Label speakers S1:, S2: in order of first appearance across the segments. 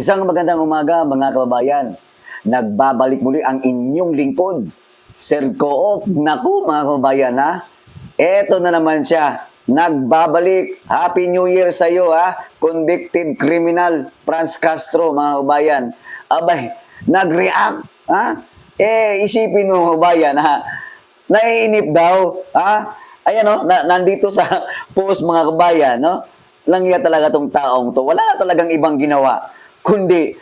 S1: Isang magandang umaga mga kababayan. Nagbabalik muli ang inyong lingkod, Sir Coop. Naku mga kababayan ha, eto na naman siya. Nagbabalik. Happy New Year sa iyo ha, convicted criminal Franz Castro mga kababayan. Abay, nag-react ha? Isipin mo kababayan ha, naiinip daw ha. Ayan o, nandito sa post mga kabayan no. Langya talaga tong taong to. Wala na talagang ibang ginawa kundi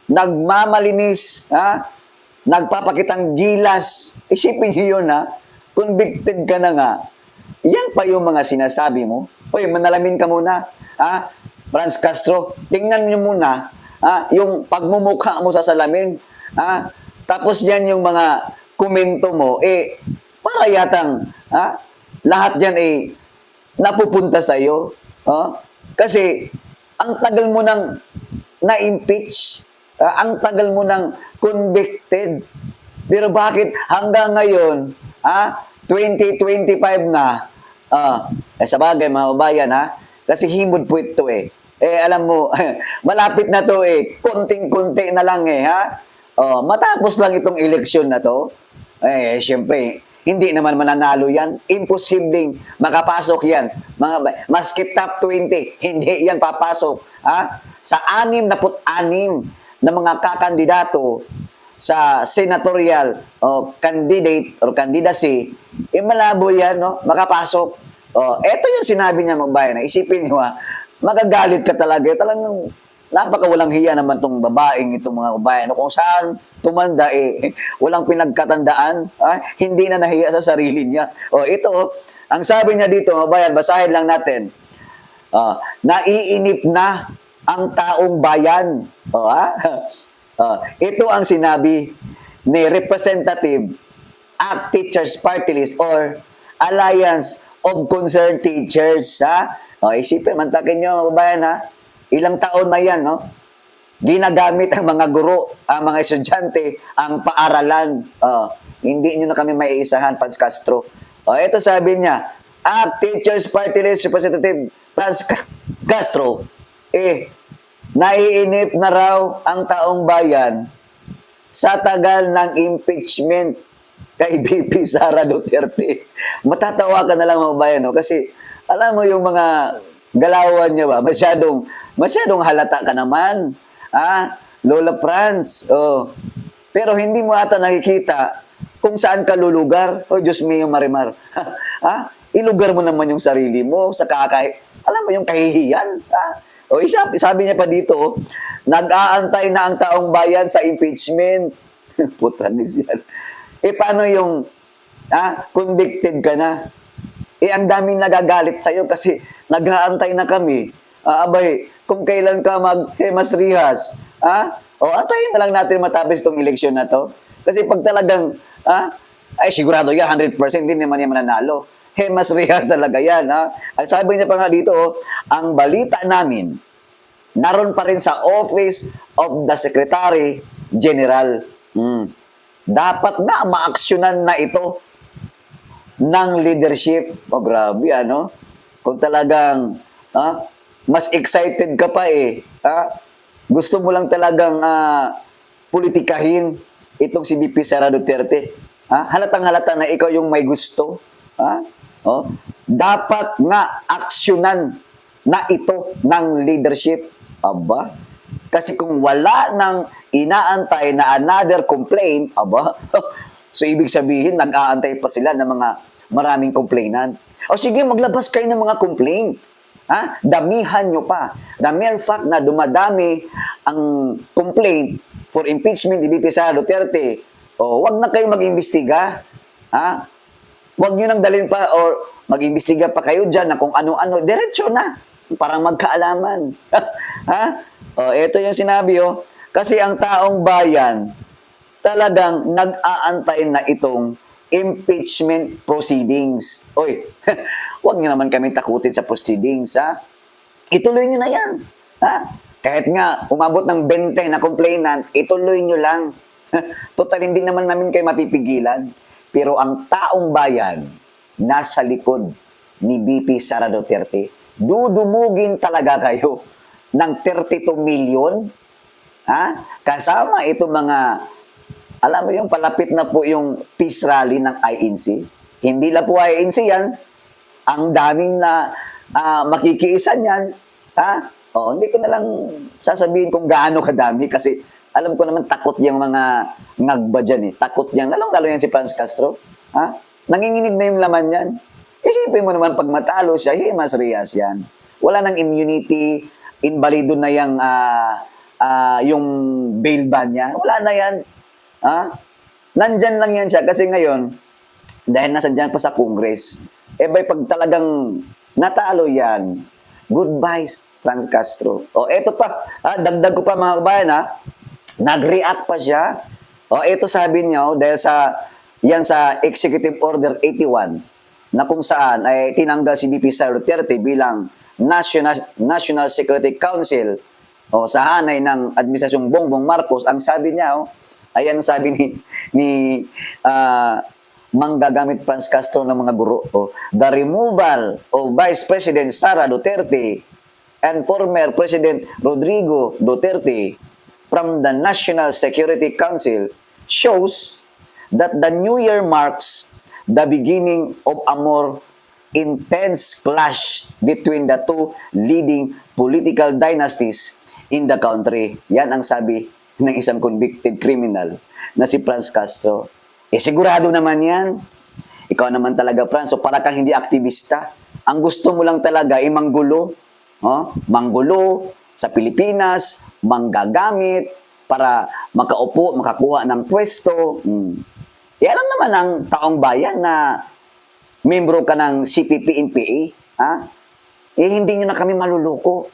S1: nagmamalinis, nagpapakitang gilas. Isipin niyo yun, convicted ka na nga. Yan pa yung mga sinasabi mo. Hoy, manalamin ka muna, Franz Castro. Tingnan niyo muna, yung pagmumukha mo sa salamin. Tapos yan yung mga komento mo, para yatang, lahat yan napupunta sa'yo. Kasi, ang tagal mo nang na-impeach, ang tagal mo nang convicted. Pero bakit hanggang ngayon, 2025 na, sa bagay mga kabayan, kasi himod po ito alam mo, malapit na to konting-konti na lang matapos lang itong eleksyon na to, syempre, hindi naman mananalo yan. Imposibleng makapasok yan. Maski top 20, hindi yan papasok. Sa 66 na mga kakandidato sa senatorial candidate or candidacy, malabo yan, no? Makapasok. Ito yung sinabi niya mga bayan. Isipin nyo magagalit ka talaga. Talagang napakawalang hiya naman tong babaeng itong mga babayan. Kung saan tumanda walang pinagkatandaan, hindi na nahiya sa sarili niya. Ito, ang sabi niya dito, mga bayan, basahin lang natin. Naiinip na ang taong bayan. Ito ang sinabi ni Representative at Teachers Party List or Alliance of Concerned Teachers. Isipin, mantakin nyo, mga bayan, ilang taon na yan, no? Ginagamit ang mga guro, ang mga estudyante, ang paaralan. Hindi nyo na kami maiisahan, Franz Castro. Ito sabi niya, at Teachers Party List Representative Franz Castro, naiinip na raw ang taong bayan sa tagal ng impeachment kay VP Sara Duterte. Matatawa ka na lang mga bayan, no? Kasi alam mo yung mga galawan niya ba, masyadong halata ka naman. Lola Franz. Pero hindi mo ata nakikita kung saan ka lulugar. Diyos mio Marimar. Ilugar mo naman yung sarili mo sa alam mo yung kahihiyan. Sabi niya pa dito, nag-aantay na ang taong bayan sa impeachment. Putanis yan. Paano yung convicted ka na? Ang daming nagagalit sa'yo kasi nag-aantay na kami. Abay, kung kailan ka mag-hemas rihas, antayin na lang natin matapos itong eleksyon na to. Kasi pag talagang, sigurado yan, 100% din naman yan mananalo. Hemas rihas talaga yan. At sabi niya pa nga dito, ang balita namin, naroon pa rin sa Office of the Secretary General. Dapat na maaksyonan na ito ng leadership. Grabe, Kung talagang, mas excited ka pa gusto mo lang talagang politikahin itong si VP Sara Duterte. Halatang-halata na ikaw yung may gusto. Dapat nga aksyonan na ito ng leadership. Aba, kasi kung wala nang inaantay na another complaint, so ibig sabihin, nag-aantay pa sila ng mga maraming complainant. Sige, maglabas kayo ng mga complaint. Damihan nyo pa. The mere fact na dumadami ang complaint for impeachment ni VP Sara Duterte, wag na kayo mag-imbestiga. Wag nyo nang dalhin pa or mag-imbestiga pa kayo dyan na kung ano-ano. Diretso na. Parang magkaalaman. Ito yung sinabi, Kasi ang taong bayan talagang nag-aantay na itong impeachment proceedings. Huwag nyo naman kami takutin sa proceedings, Ituloy nyo na yan, Kahit nga, umabot ng 20 na complainant, ituloy nyo lang. Total, hindi naman namin kayo mapipigilan. Pero ang taong bayan, nasa likod ni VP Sara Duterte, dudumugin talaga kayo ng 32 million. Ha? Kasama itong mga, alam mo yung palapit na po yung peace rally ng INC. Hindi lang po INC yan. Ang daming na makikiisan yan. Ha? Hindi ko na lang sasabihin kung gaano kadami kasi alam ko naman takot yung mga ngagba dyan eh. Takot yan. Lalong-lalo yan si Franz Castro. Ha? Nanginginig na yung laman yan. Isipin mo naman pag matalo siya, himas riyas yan. Wala nang immunity, invalido na yung bail ban niya. Wala na yan. Ha? Nandyan lang yan siya kasi ngayon, dahil nasa dyan pa sa Congress, pag talagang natalo yan, goodbye, Franz Castro. Eto pa, dagdag ko pa mga kabayan, nag-react pa siya. Eto sabi niya, dahil yan sa Executive Order 81, na kung saan ay tinanggal si VP Sara Duterte bilang National Security Council sa hanay ng Administrasyong Bongbong Marcos. Ang sabi niya, ayan sabi ni manggagamit Franz Castro ng mga guro. The removal of Vice President Sara Duterte and former President Rodrigo Duterte from the National Security Council shows that the new year marks the beginning of a more intense clash between the two leading political dynasties in the country. Yan ang sabi ng isang convicted criminal na si Franz Castro. Sigurado naman yan. Ikaw naman talaga, Franz, para kang hindi aktivista. Ang gusto mo lang talaga ay manggulo. Manggulo sa Pilipinas, manggagamit para makaupo, makakuha ng pwesto. Alam naman ang taong bayan na membro ka ng CPP-NPA. Hindi nyo na kami maluluko.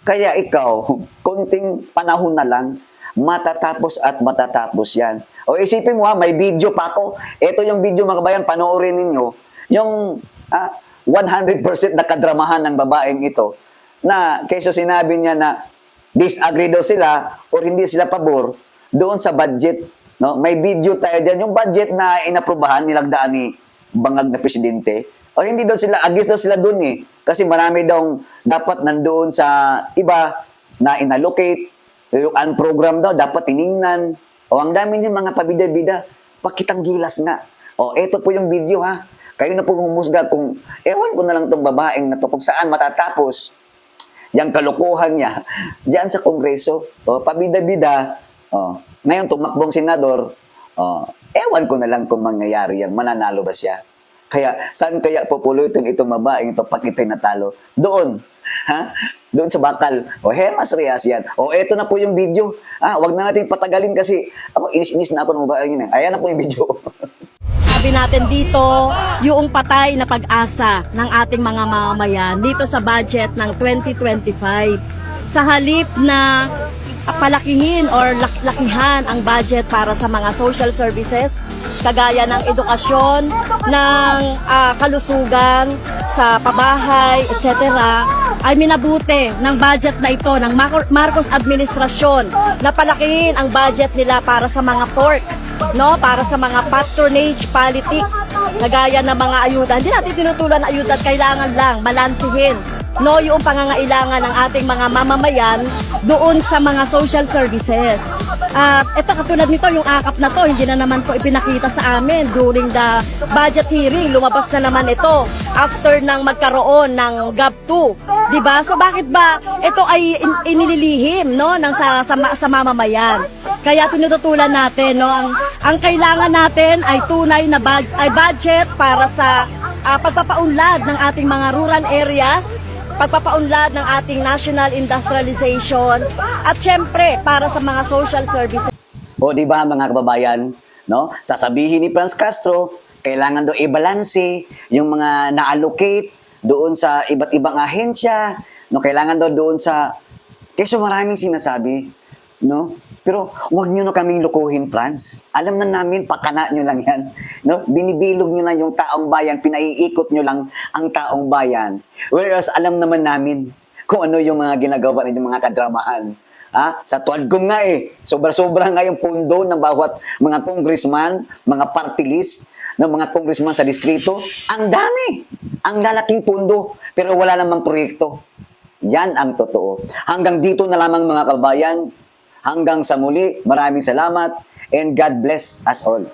S1: Kaya ikaw, konting panahon na lang, matatapos at matatapos yan. Isipin mo may video pa ako. Ito yung video mga kabayan, panoorin ninyo. Yung 100% na kadramahan ng babaeng ito na kaysa sinabi niya na disagree daw sila or hindi sila pabor doon sa budget. May video tayo dyan. Yung budget na inaprubahan, nilagdaan ni bangag na presidente. Hindi daw sila, against daw sila doon eh. Kasi marami daw dapat nandoon sa iba na inallocate. Yung unprogram daw, dapat tiningnan. Ang dami niya mga pabida-bida. Pakitang gilas nga. Eto po yung video ha. Kayo na po humusga kung, ewan ko na lang itong babaeng na to, kung saan matatapos yung kalokohan niya diyan sa Kongreso. Pabida-bida. Ngayon, tumakbong senador, ewan ko na lang kung mangyayari yan. Mananalo ba siya? Kaya, saan kaya populutin itong babaeng ito pag ito'y natalo? Doon. Doon sa bakal. Hermas Reyes yan. Eto na po yung video. Wag na natin patagalin kasi ako, inis-inis na ako ng babaeng yun. Ayan na po yung video.
S2: Sabi natin dito, yung patay na pag-asa ng ating mga mamamayan dito sa budget ng 2025. Sa halip na palakihin or lakihan ang budget para sa mga social services, kagaya ng edukasyon, ng kalusugan, sa pabahay, etc., ay minabuti ng budget na ito ng Marcos administrasyon na palakihin ang budget nila para sa mga pork, para sa mga patronage politics, kagaya ng mga ayuda. Hindi natin tinutulan na ayuda, kailangan lang malansihin yung pangangailangan ng ating mga mamamayan doon sa mga social services. At ito, katulad nito, yung akap na to, hindi na naman po ipinakita sa amin during the budget hearing. Lumabas na naman ito after nang magkaroon ng GAB2. Diba? So bakit ba ito ay inililihim sa mamamayan? Kaya tinututulan natin, ang kailangan natin ay tunay na budget para sa pagpapaunlad ng ating mga rural areas, pagpapaunlad ng ating national industrialization, at syempre para sa mga social services.
S1: Di ba mga kababayan, sasabihin ni Franz Castro, kailangan daw i-balanse yung mga na-allocate doon sa iba't ibang ahensya, kailangan daw doon sa, kasi maraming sinasabi, Pero wag nyo na kaming lukuhin, Franz. Alam na namin, pakana nyo lang yan. Binibilog nyo na yung taong bayan, pinaiikot nyo lang ang taong bayan. Whereas alam naman namin kung ano yung mga ginagawa ninyong mga kadramahan. Sa Tuadgum nga sobra-sobra nga yung pundo ng bawat mga congressman, mga party list, ng mga congressman sa distrito. Ang dami! Ang lalaking pundo, pero wala namang proyekto. Yan ang totoo. Hanggang dito na lamang mga kabayan. Hanggang sa muli, maraming salamat and God bless us all.